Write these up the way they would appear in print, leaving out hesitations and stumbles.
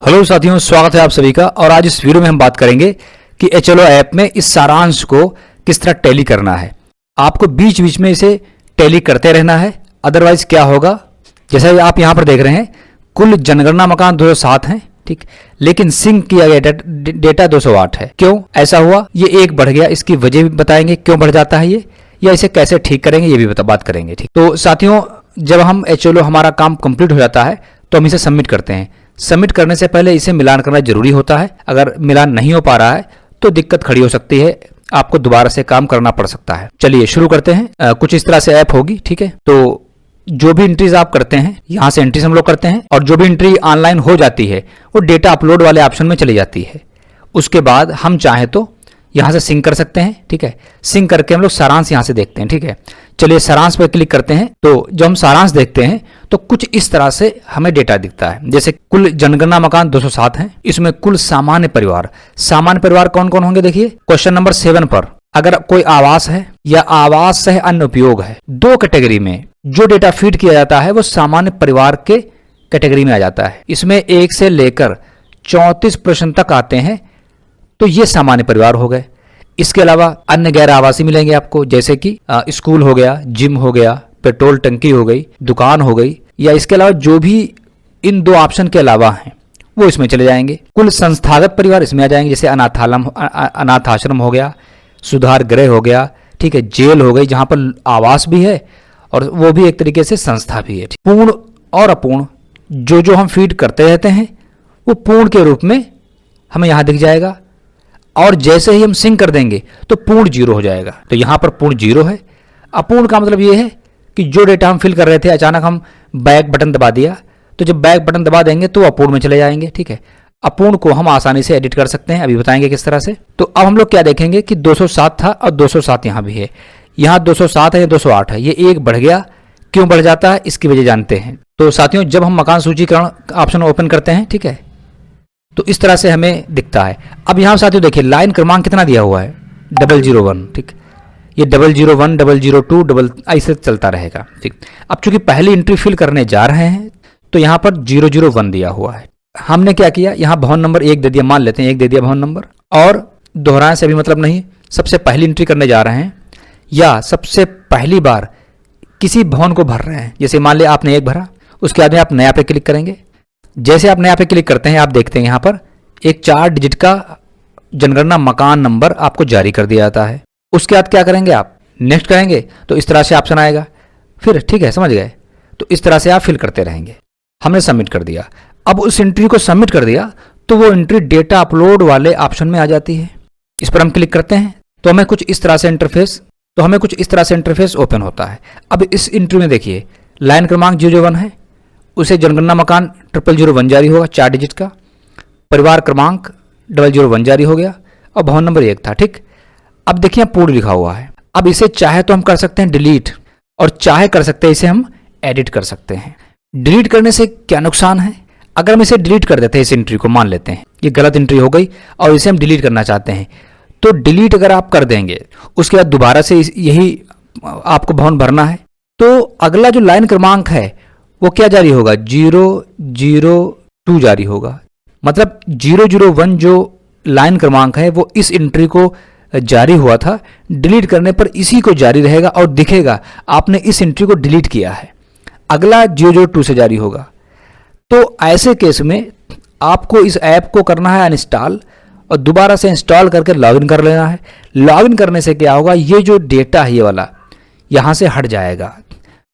Hello साथियों, स्वागत है आप सभी का। और आज इस वीडियो में हम बात करेंगे कि एचएलओ ऐप में इस सारांश को किस तरह टैली करना है। आपको बीच बीच में इसे टैली करते रहना है, अदरवाइज क्या होगा, जैसा आप यहाँ पर देख रहे हैं कुल जनगणना मकान 207 हैं, ठीक, लेकिन सिंक किया गया डेटा 208 है। क्यों ऐसा हुआ, ये एक बढ़ गया, इसकी वजह भी बताएंगे क्यों बढ़ जाता है ये, या इसे कैसे ठीक करेंगे ये भी बात करेंगे। ठीक, तो साथियों जब हम एचएलओ हमारा काम कंप्लीट हो जाता है तो हम इसे सबमिट करते हैं। सबमिट करने से पहले इसे मिलान करना जरूरी होता है। अगर मिलान नहीं हो पा रहा है तो दिक्कत खड़ी हो सकती है, आपको दोबारा से काम करना पड़ सकता है। चलिए शुरू करते हैं। कुछ इस तरह से ऐप होगी, ठीक है। तो जो भी एंट्रीज आप करते हैं यहाँ से एंट्रीज हम लोग करते हैं, और जो भी एंट्री ऑनलाइन हो जाती है वो डेटा अपलोड वाले ऑप्शन में चली जाती है। उसके बाद हम चाहें तो यहाँ से सिंक कर सकते हैं, ठीक है। सिंक करके हम लोग सारांश यहाँ से देखते हैं, ठीक है। चलिए सारांश पर क्लिक करते हैं। तो जब हम सारांश देखते हैं तो कुछ इस तरह से हमें डेटा दिखता है। जैसे कुल जनगणना मकान 207 हैं, इसमें कुल सामान्य परिवार कौन कौन होंगे देखिए। क्वेश्चन नंबर 7 पर अगर कोई आवास है या आवास सह अन्य उपयोग है, दो कैटेगरी में जो डेटा फीड किया जाता है वो सामान्य परिवार के कैटेगरी में आ जाता है। इसमें 1 से लेकर 34 प्रश्न तक आते हैं, तो ये सामान्य परिवार हो गए। इसके अलावा अन्य गैर आवासी मिलेंगे आपको, जैसे कि स्कूल हो गया, जिम हो गया, पेट्रोल टंकी हो गई, दुकान हो गई, या इसके अलावा जो भी इन दो ऑप्शन के अलावा हैं वो इसमें चले जाएंगे। कुल संस्थागत परिवार इसमें आ जाएंगे, जैसे अनाथ आश्रम हो गया, सुधार गृह हो गया, ठीक है, जेल हो गई जहां पर आवास भी है और वो भी एक तरीके से संस्था भी है। पूर्ण और अपूर्ण जो हम फीड करते रहते हैं वो पूर्ण के रूप में हमें यहाँ दिख जाएगा, और जैसे ही हम सिंक कर देंगे तो पूर्ण 0 हो जाएगा। तो यहाँ पर पूर्ण 0 है। अपूर्ण का मतलब ये है कि जो डेटा हम फिल कर रहे थे अचानक हम बैक बटन दबा दिया, तो जब बैक बटन दबा देंगे तो अपूर्ण में चले जाएंगे, ठीक है। अपूर्ण को हम आसानी से एडिट कर सकते हैं, अभी बताएंगे किस तरह से। तो अब हम लोग क्या देखेंगे कि 207 था और 207 यहाँ भी है। यहाँ 207 है या 208 है, ये एक बढ़ गया। क्यों बढ़ जाता है इसकी वजह जानते हैं। तो साथियों जब हम मकान सूचीकरण ऑप्शन ओपन करते हैं, ठीक है, तो इस तरह से हमें दिखता है। अब यहाँ साथियों देखिए लाइन क्रमांक कितना दिया हुआ है, 001, ठीक। ये 001, 002 ऐसे चलता रहेगा, ठीक। अब चूंकि पहली एंट्री फिल करने जा रहे हैं तो यहाँ पर 001 दिया हुआ है। हमने क्या किया, यहाँ भवन नंबर 1 दे दिया, मान लेते हैं 1 दे दिया भवन नंबर, और दोहराने से भी मतलब नहीं। सबसे पहली एंट्री करने जा रहे हैं या सबसे पहली बार किसी भवन को भर रहे हैं, जैसे मान लिया आपने 1 भरा, उसके बाद में आप नया पे क्लिक करेंगे। जैसे आप नया पे क्लिक करते हैं आप देखते हैं यहाँ पर एक 4 डिजिट का जनगणना मकान नंबर आपको जारी कर दिया जाता है। उसके बाद क्या करेंगे, आप नेक्स्ट करेंगे तो इस तरह से ऑप्शन आएगा फिर, ठीक है, समझ गए। तो इस तरह से आप फिल करते रहेंगे। हमने सबमिट कर दिया। अब उस एंट्री को सबमिट कर दिया तो वो एंट्री डेटा अपलोड वाले ऑप्शन में आ जाती है। इस पर हम क्लिक करते हैं तो हमें कुछ इस तरह से इंटरफेस ओपन होता है। अब इस एंट्री में देखिए लाइन क्रमांक 001 है, उसे जनगणना मकान 0001 जारी होगा, 4 डिजिट का। परिवार क्रमांक 001 जारी हो गया और भवन नंबर 1 था, ठीक। अब देखिए पूर्ण लिखा हुआ है। अब इसे चाहे तो हम कर सकते हैं डिलीट, और चाहे कर सकते हैं इसे हम एडिट कर सकते हैं। डिलीट करने से क्या नुकसान है, अगर हम इसे डिलीट कर देते हैं, इस एंट्री को मान लेते हैं ये गलत एंट्री हो गई और इसे हम डिलीट करना चाहते हैं, तो डिलीट अगर आप कर देंगे उसके बाद दोबारा से यही आपको भवन भरना है, तो अगला जो लाइन क्रमांक है वो क्या जारी होगा, 002 जारी होगा। मतलब 001 जो लाइन क्रमांक है वो इस एंट्री को जारी हुआ था, डिलीट करने पर इसी को जारी रहेगा और दिखेगा आपने इस एंट्री को डिलीट किया है। अगला 002 से जारी होगा। तो ऐसे केस में आपको इस ऐप को करना है अनइंस्टॉल और दोबारा से इंस्टॉल करके लॉगिन कर लेना है। लॉगिन करने से क्या होगा, ये जो डेटा है ये वाला यहाँ से हट जाएगा।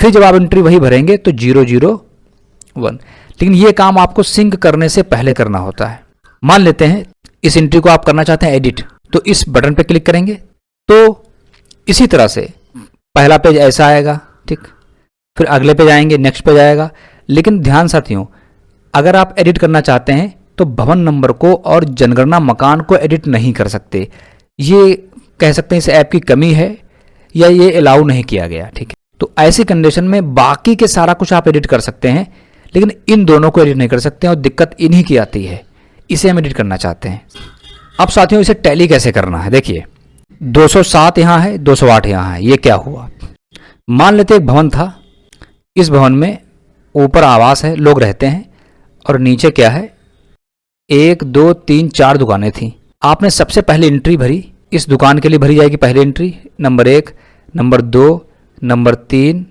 फिर जब आप एंट्री वही भरेंगे तो 001, लेकिन ये काम आपको सिंक करने से पहले करना होता है। मान लेते हैं इस एंट्री को आप करना चाहते हैं एडिट, तो इस बटन पे क्लिक करेंगे तो इसी तरह से पहला पेज ऐसा आएगा, ठीक। फिर अगले पेज आएंगे, नेक्स्ट पेज आएगा। लेकिन ध्यान साथियों, अगर आप एडिट करना चाहते हैं तो भवन नंबर को और जनगणना मकान को एडिट नहीं कर सकते। ये कह सकते हैं इस ऐप की कमी है या ये अलाउ नहीं किया गया, ठीक है। तो ऐसी कंडीशन में बाकी के सारा कुछ आप एडिट कर सकते हैं, लेकिन इन दोनों को एडिट नहीं कर सकते हैं और दिक्कत इन्हीं की आती है। इसे हम एडिट करना चाहते हैं। अब साथियों इसे टैली कैसे करना है, देखिए 207 यहाँ है, 208 यहाँ है। ये क्या हुआ, मान लेते एक भवन था, इस भवन में ऊपर आवास है, लोग रहते हैं, और नीचे क्या है, 1 2 3 4 दुकानें थी। आपने सबसे पहले एंट्री भरी, इस दुकान के लिए भरी जाएगी पहली entry, number 1, number 2, number 3,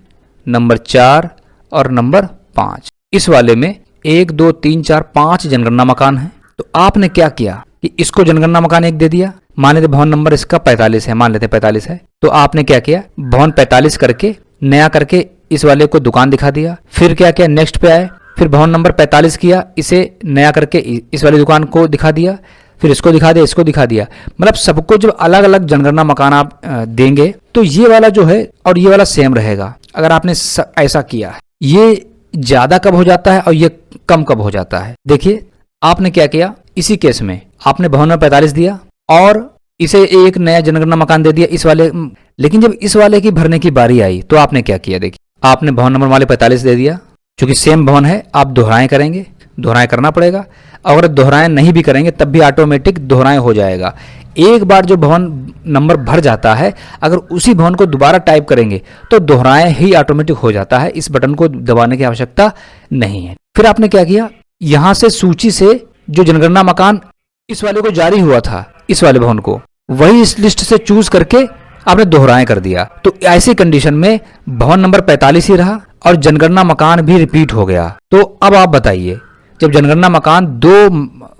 number 4 और नंबर 5। इस वाले में 1 2 3 4 5 जनगणना मकान है। तो आपने क्या किया कि इसको जनगणना मकान 1 दे दिया। मान लेते भवन नंबर इसका 45 है, मान लेते 45 है। तो आपने क्या किया, भवन 45 करके नया करके इस वाले को दुकान दिखा दिया। फिर क्या किया, नेक्स्ट पे आए, फिर भवन नंबर 45 किया, इसे नया करके इस वाली दुकान को दिखा दिया, फिर इसको दिखा दिया, इसको दिखा दिया। मतलब सबको जब अलग अलग जनगणना मकान आप देंगे तो ये वाला जो है और ये वाला सेम रहेगा। अगर आपने ऐसा किया है, ये ज्यादा कब हो जाता है और ये कम कब हो जाता है। देखिए आपने क्या किया, इसी केस में आपने भवन नंबर 45 दिया और इसे एक नया जनगणना मकान दे दिया इस वाले। लेकिन जब इस वाले की भरने की बारी आई तो आपने क्या किया, देखिए आपने भवन नंबर वाले 45 दे दिया। चूंकि सेम भवन है, आप दोहराएं करेंगे, दोहराएं करना पड़ेगा। अगर दोहराएं नहीं भी करेंगे तब भी ऑटोमेटिक दोहराएं हो जाएगा। एक बार जो भवन नंबर भर जाता है, अगर उसी भवन को दोबारा टाइप करेंगे तो दोहराएं ही ऑटोमेटिक हो जाता है, इस बटन को दबाने की आवश्यकता नहीं है। फिर आपने क्या किया, यहां से सूची से जो जनगणना मकान इस वाले को जारी हुआ था, इस वाले भवन को, वही इस लिस्ट से चूज करके आपने दोहराएं कर दिया। तो ऐसी कंडीशन में भवन नंबर 45 ही रहा और जनगणना मकान भी रिपीट हो गया। तो अब आप बताइए, जब जनगणना मकान 2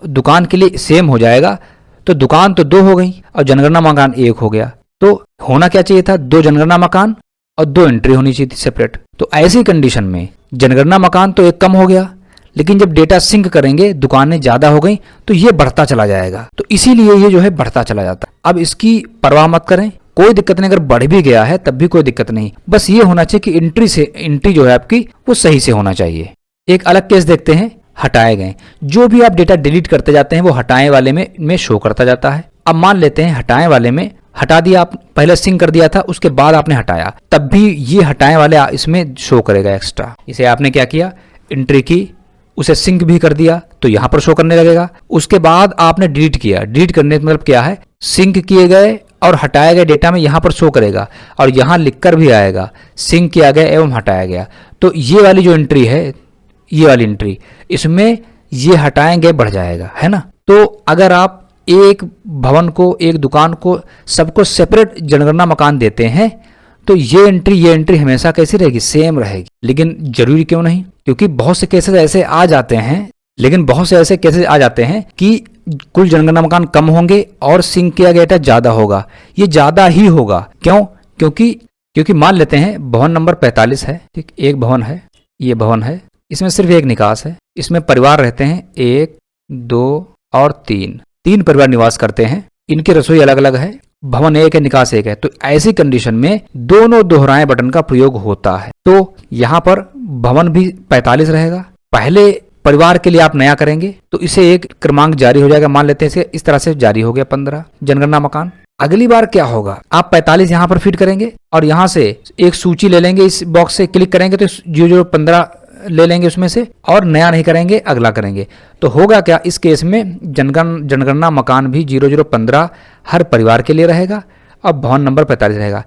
दुकान के लिए सेम हो जाएगा तो दुकान तो 2 हो गई और जनगणना मकान 1 हो गया। तो होना क्या चाहिए था, 2 जनगणना मकान और 2 एंट्री होनी चाहिए थी सेपरेट। तो ऐसी कंडीशन में जनगणना मकान तो 1 कम हो गया, लेकिन जब डेटा सिंक करेंगे दुकानें ज्यादा हो गई तो ये बढ़ता चला जाएगा। तो इसीलिए ये जो है बढ़ता चला जाता है। अब इसकी परवाह मत करें, कोई दिक्कत नहीं। अगर बढ़ भी गया है तब भी कोई दिक्कत नहीं, बस ये होना चाहिए कि एंट्री जो है आपकी वो सही से होना चाहिए। एक अलग केस देखते हैं, हटाए गए। जो भी आप डेटा डिलीट करते जाते हैं वो हटाए वाले में शो करता जाता है। अब मान लेते हैं हटाए वाले में हटा दिया, आप पहले सिंक कर दिया था, उसके बाद आपने हटाया, तब भी ये हटाए वाले इसमें शो करेगा एक्स्ट्रा। इसे आपने क्या किया, एंट्री की, उसे सिंक भी कर दिया तो यहां पर शो करने लगेगा। उसके बाद आपने डिलीट किया, डिलीट करने का मतलब क्या है, सिंक किए गए और हटाए गए डेटा में यहां पर शो करेगा और यहां लिखकर भी आएगा सिंक किया गया एवं हटाया गया। तो ये वाली जो एंट्री है, ये वाली एंट्री, इसमें ये हटाएंगे बढ़ जाएगा, है ना। तो अगर आप एक भवन को, एक दुकान को, सबको सेपरेट जनगणना मकान देते हैं तो ये एंट्री हमेशा कैसी रहेगी, सेम रहेगी। लेकिन जरूरी क्यों नहीं, क्योंकि बहुत से केसेस ऐसे आ जाते हैं कि कुल जनगणना मकान कम होंगे और सिंक किया गया डेटा ज्यादा होगा। ये ज्यादा ही होगा, क्यों, क्योंकि मान लेते हैं भवन नंबर 45 है, ठीक, एक भवन है, ये भवन है, इसमें सिर्फ एक निकास है, इसमें परिवार रहते हैं 1 2 और 3 परिवार निवास करते हैं, इनकी रसोई अलग अलग है, भवन 1 है, निकास 1 है। तो ऐसी कंडीशन में दोनों दोहराएं बटन का प्रयोग होता है। तो यहां पर भवन भी 45 रहेगा, पहले परिवार के लिए आप नया करेंगे तो इसे एक क्रमांक जारी हो जाएगा। मान लेते हैं इसे इस तरह से जारी हो गया 15 जनगणना मकान। अगली बार क्या होगा, आप 45 यहां पर फिट करेंगे और यहां से एक सूची ले लेंगे, इस बॉक्स से क्लिक करेंगे तो 0015 ले लेंगे उसमें से और नया नहीं करेंगे, अगला करेंगे। तो होगा क्या, इस केस में जनगणना मकान भी 0015 हर परिवार के लिए रहेगा और भवन नंबर 45 रहेगा।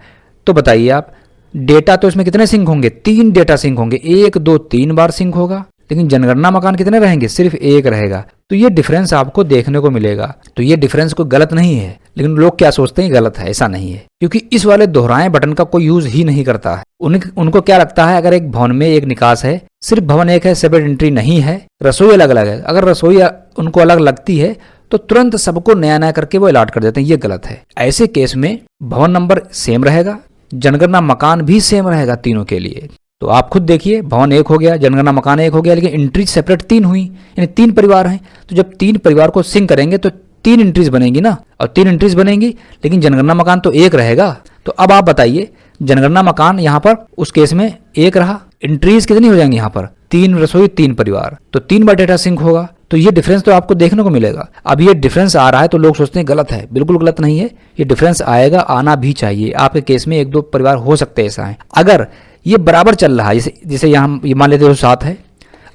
तो बताइए आप, डेटा तो इसमें कितने सिंक होंगे, 3 डेटा सिंक होंगे, 1 2 3 बार सिंक होगा, लेकिन जनगणना मकान कितने रहेंगे, सिर्फ 1 रहेगा। तो ये डिफरेंस आपको देखने को मिलेगा। तो ये डिफरेंस कोई गलत नहीं है, लेकिन लोग क्या सोचते हैं गलत है, ऐसा नहीं है, क्योंकि इस वाले दोहराएं बटन का कोई यूज ही नहीं करता है। उनको क्या लगता है, अगर एक भवन में एक निकास है, सिर्फ भवन 1 है, सेपरेट एंट्री नहीं है, रसोई अलग अलग है, अगर रसोई उनको अलग लगती है तो तुरंत सबको नया नया करके वो अलॉट कर देते हैं। ये गलत है। ऐसे केस में भवन नंबर सेम रहेगा, जनगणना मकान भी सेम रहेगा तीनों के लिए। तो आप खुद देखिए, भवन 1 हो गया, जनगणना मकान 1 हो गया, लेकिन एंट्री सेपरेट 3 हुई, यानी 3 परिवार हैं। तो जब 3 परिवार को सिंक करेंगे तो 3 एंट्रीज बनेंगी ना, और 3 एंट्रीज बनेंगी, लेकिन जनगणना मकान तो 1 रहेगा। तो अब आप बताइए, जनगणना मकान यहाँ पर उस केस में 1 रहा, एंट्रीज कितनी हो जाएंगी यहाँ पर, 3 रसोई 3 परिवार, तो 3 बार डेटा सिंक होगा। तो ये डिफरेंस तो आपको देखने को मिलेगा। अब ये डिफरेंस आ रहा है तो लोग सोचते हैं गलत है, बिल्कुल गलत नहीं है, ये डिफरेंस आएगा, आना भी चाहिए। आपके केस में 1 2 परिवार हो सकते हैं ऐसा है। अगर ये बराबर चल रहा है, जैसे यहाँ ये मान लेते 2 है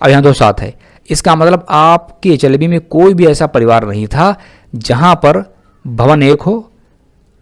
और यहाँ 2 है, इसका मतलब आपके HLB में कोई भी ऐसा परिवार नहीं था जहाँ पर भवन 1 हो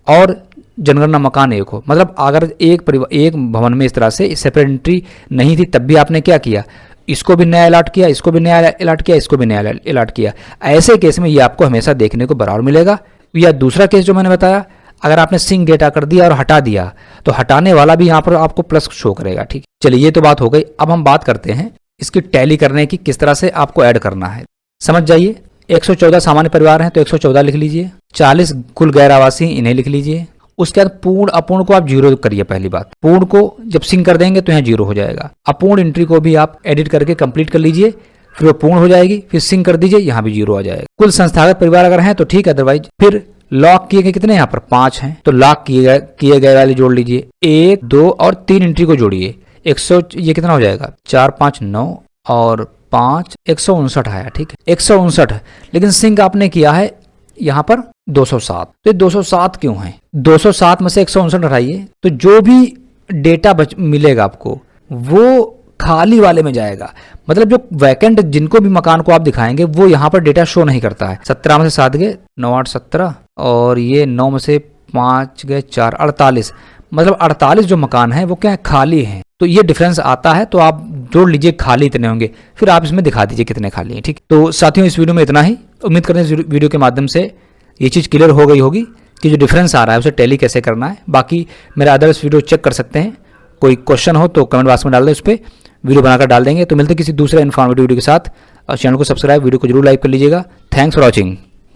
और जनगणना मकान 1 हो। मतलब अगर एक भवन में इस तरह से सेपरेट एंट्री नहीं थी, तब भी आपने क्या किया, इसको भी नया अलॉट किया, इसको भी नया अलॉट किया, इसको भी नया अलॉट किया। ऐसे केस में ये आपको हमेशा देखने को बराबर मिलेगा। या दूसरा केस जो मैंने बताया, अगर आपने सिंक डेटा कर दिया और हटा दिया तो हटाने वाला भी यहाँ पर आपको प्लस शो करेगा। ठीक, चलिए ये तो बात हो गई। अब हम बात करते हैं इसकी टैली करने की, किस तरह से आपको ऐड करना है। समझ जाइए, 114 सामान्य परिवार हैं तो 114 लिख लीजिए, 40 कुल गैर आवासीय इन्हें लिख लीजिए। उसके बाद पूर्ण अपूर्ण को आप जीरो करिए। पहली बात, पूर्ण को जब सिंक कर देंगे तो यहाँ जीरो हो जाएगा। अपूर्ण एंट्री को भी आप एडिट करके कंप्लीट कर लीजिए, फिर वो पूर्ण हो जाएगी, फिर सिंक कर दीजिए, यहाँ भी जीरो आ जाएगा। कुल संस्थागत परिवार अगर हैं तो ठीक है, अदरवाइज फिर लॉक किए गए कितने यहाँ पर 5 हैं तो लॉक किए गए वाले जोड़ लीजिए, 1 2 और 3 एंट्री को जोड़िए। 100 ये कितना हो जाएगा, 4 5 9 और 5 159 आया। ठीक है, 159। लेकिन सिंक आपने किया है यहाँ पर 207, तो 207 क्यों है? 207 में से 159 हटाइए तो जो भी डेटा मिलेगा आपको वो खाली वाले में जाएगा। मतलब जो वैकेंट जिनको भी मकान को आप दिखाएंगे वो यहाँ पर डेटा शो नहीं करता है। 17 में से 7 गए 9 8 17 और ये 9 में से 5 गए 4 48, मतलब 48 जो मकान है वो क्या है, खाली हैं। तो ये डिफरेंस आता है, तो आप जोड़ लीजिए खाली इतने होंगे, फिर आप इसमें दिखा दीजिए कितने खाली हैं। ठीक, तो साथियों इस वीडियो में इतना ही। उम्मीद करते हैं इस वीडियो के माध्यम से ये चीज़ क्लियर हो गई होगी कि जो डिफरेंस आ रहा है उसे टैली कैसे करना है। बाकी मेरा अदर्स वीडियो चेक कर सकते हैं। कोई क्वेश्चन हो तो कमेंट बॉक्स में डाल दें, उस पर वीडियो बनाकर डाल देंगे। तो मिलते हैं किसी दूसरे इन्फॉर्मेटिव वीडियो के साथ, और चैनल को सब्सक्राइब, वीडियो को जरूर लाइक कर लीजिएगा। Thanks for watching.